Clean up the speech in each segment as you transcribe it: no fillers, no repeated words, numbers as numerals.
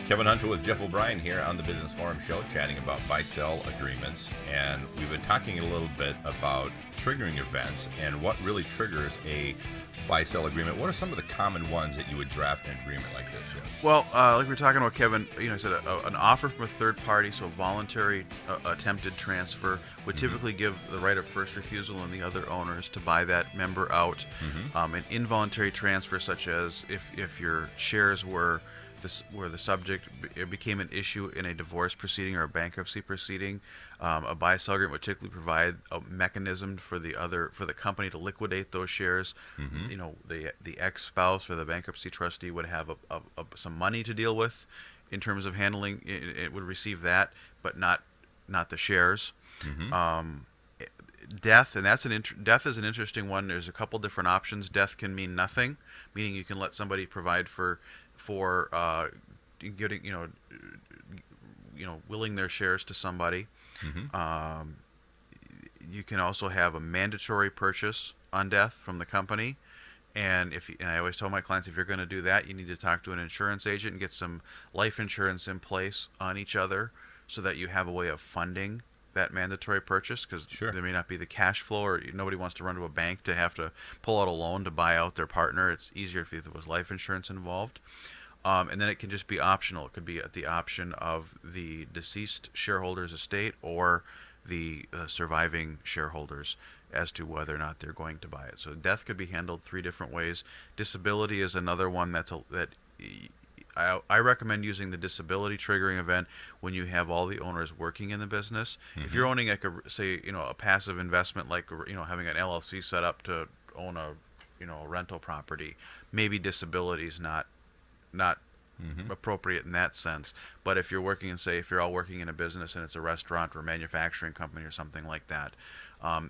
Kevin Hunter with Jeff O'Brien here on the Business Forum Show, chatting about buy-sell agreements. And we've been talking a little bit about triggering events and what really triggers a buy-sell agreement. What are some of the common ones that you would draft an agreement like this, Jeff? Well, like we were talking about, Kevin, I said an offer from a third party, so voluntary attempted transfer would typically give the right of first refusal on the other owners to buy that member out. An involuntary transfer, such as if your shares were the subject, it became an issue in a divorce proceeding or a bankruptcy proceeding, a buy-sell agreement would typically provide a mechanism for the company to liquidate those shares. The ex-spouse or the bankruptcy trustee would have some money to deal with in terms of handling. It would receive that, but not the shares. Death, and death is an interesting one. There's a couple different options. Death can mean nothing, meaning you can let somebody provide for getting willing their shares to somebody. You can also have a mandatory purchase on death from the company, and I always tell my clients, if you're going to do that, you need to talk to an insurance agent and get some life insurance in place on each other so that you have a way of funding that mandatory purchase, because there may not be the cash flow, or nobody wants to run to a bank to have to pull out a loan to buy out their partner. It's easier if there was life insurance involved. And then it can just be optional. It could be at the option of the deceased shareholder's estate or the surviving shareholders as to whether or not they're going to buy it. So death could be handled 3 different ways. Disability is another one that I recommend using the disability triggering event when you have all the owners working in the business. If you're owning a passive investment, like having an LLC set up to own a rental property, maybe disability is not appropriate in that sense. But if you're working if you're all working in a business and it's a restaurant or a manufacturing company or something like that,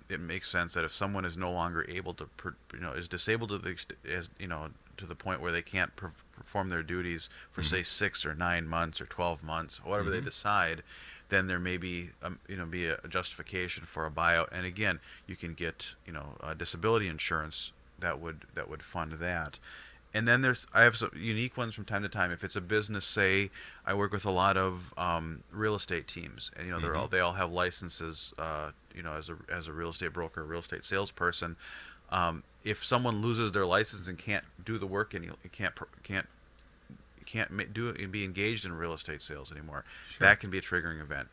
it makes sense that if someone is no longer able to, is disabled to the point where they can't perform their duties for say 6 or 9 months or 12 months, or whatever they decide, then there may be a justification for a buyout. And again, you can get disability insurance that would fund that. And then I have some unique ones from time to time. If it's a business, say I work with a lot of real estate teams, and they all have licenses, as a real estate broker, real estate salesperson. If someone loses their license and can't do the work and can't be engaged in real estate sales anymore, that can be a triggering event.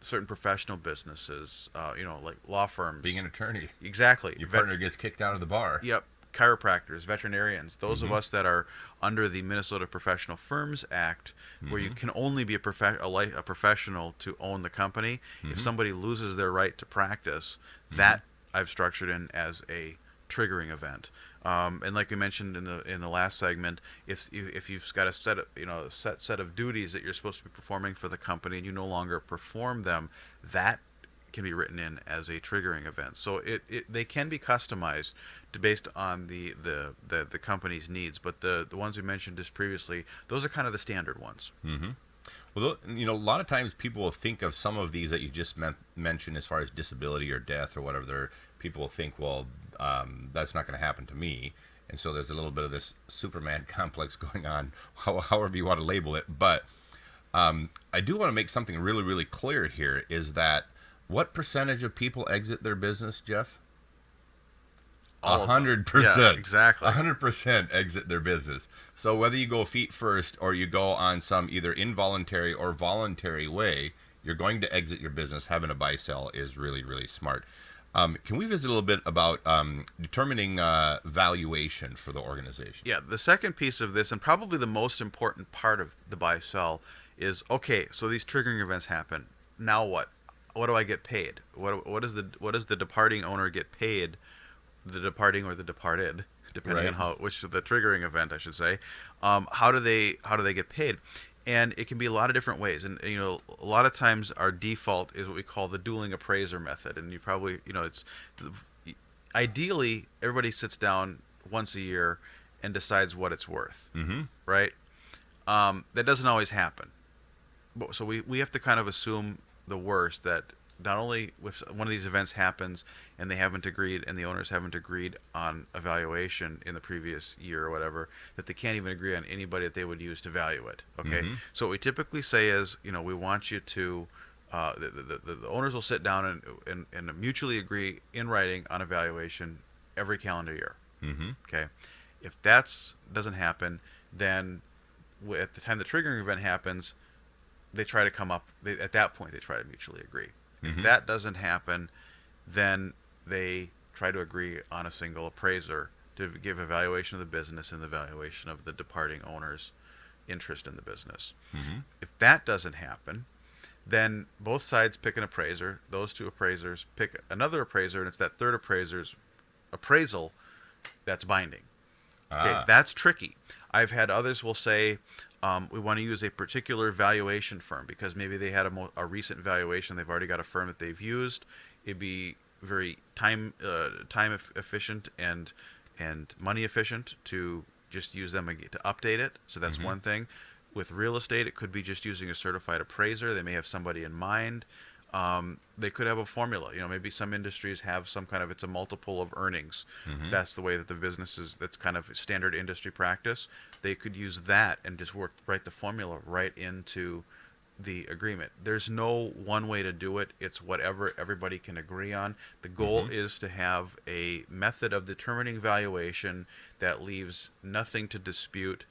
Certain professional businesses, like law firms, being an attorney, exactly. Your partner gets kicked out of the bar. Yep. Chiropractors, veterinarians, those of us that are under the Minnesota Professional Firms Act, where you can only be a professional to own the company. If somebody loses their right to practice, that I've structured in as a triggering event. And like we mentioned in the last segment, if you've got a set of duties that you're supposed to be performing for the company and you no longer perform them, that can be written in as a triggering event. So they can be customized based on the company's needs, but the ones we mentioned just previously, those are kind of the standard ones. Well, a lot of times people will think of some of these that you just mentioned as far as disability or death or whatever. People will think, well, that's not going to happen to me. And so there's a little bit of this Superman complex going on, however you want to label it. But I do want to make something really, really clear here, is that what percentage of people exit their business, Jeff? 100%. Yeah, exactly. 100% exit their business. So whether you go feet first or you go on some either involuntary or voluntary way, you're going to exit your business. Having a buy-sell is really, really smart. Can we visit a little bit about determining valuation for the organization? Yeah, the second piece of this, and probably the most important part of the buy-sell, is, okay, so these triggering events happen. Now what? What do I get paid? What does the departing owner get paid? The departing or the departed, depending on which the triggering event, I should say. How do they get paid? And it can be a lot of different ways. And a lot of times our default is what we call the dueling appraiser method. And you probably it's ideally everybody sits down once a year and decides what it's worth, right? That doesn't always happen. So we have to kind of assume the worst, that not only if one of these events happens and they haven't agreed and the owners haven't agreed on a valuation in the previous year or whatever, that they can't even agree on anybody that they would use to value it. Okay, so what we typically say is, we want you to the owners will sit down and mutually agree in writing on a valuation every calendar year. Okay, if that doesn't happen, then at the time the triggering event happens, they try to come up. At that point, they try to mutually agree. If that doesn't happen, then they try to agree on a single appraiser to give a valuation of the business and the valuation of the departing owner's interest in the business. If that doesn't happen, then both sides pick an appraiser. Those two appraisers pick another appraiser, and it's that third appraiser's appraisal that's binding. Okay, that's tricky. I've had others will say, we want to use a particular valuation firm because maybe they had a recent valuation. They've already got a firm that they've used. It'd be very time efficient and money efficient to just use them to update it. So that's one thing. With real estate, it could be just using a certified appraiser. They may have somebody in mind. They could have a formula. Maybe some industries have some kind of, it's a multiple of earnings. That's the way that the business is, that's kind of standard industry practice. They could use that and just write the formula right into the agreement. There's no one way to do it. It's whatever everybody can agree on. The goal is to have a method of determining valuation that leaves nothing to dispute.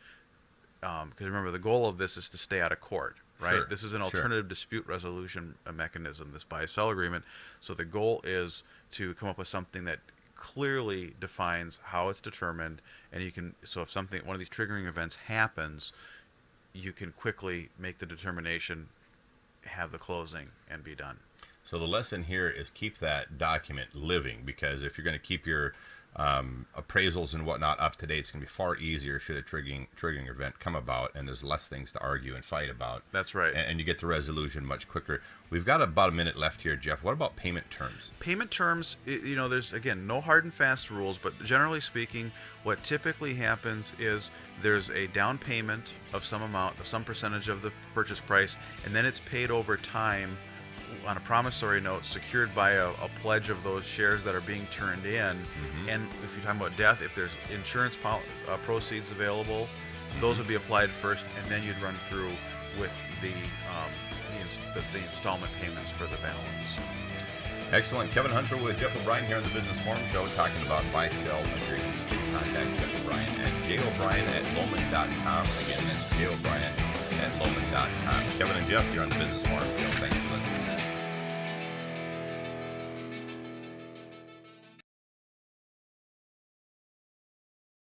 Because remember, the goal of this is to stay out of court, right? Sure, this is an alternative dispute resolution mechanism, this buy-sell agreement. So the goal is to come up with something that clearly defines how it's determined, and you can. So if one of these triggering events happens, you can quickly make the determination, have the closing, and be done. So the lesson here is keep that document living, because if you're going to keep your appraisals and whatnot up to date, it's going to be far easier should a triggering event come about, and there's less things to argue and fight about. That's right. And you get the resolution much quicker. We've got about a minute left here, Jeff. What about payment terms? Payment terms, there's, again, no hard and fast rules, but generally speaking, what typically happens is there's a down payment of some amount, of some percentage of the purchase price, and then it's paid over time on a promissory note secured by a pledge of those shares that are being turned in. And if you're talking about death, if there's insurance proceeds available, those would be applied first, and then you'd run through with the installment payments for the balance. Excellent. Kevin Hunter with Jeff O'Brien here on the Business Forum Show, talking about buy-sell agreements. You can contact Jeff O'Brien at jobrien@loman.com. Again, that's jobrien@loman.com. Kevin and Jeff here on the Business Forum Show. Thanks.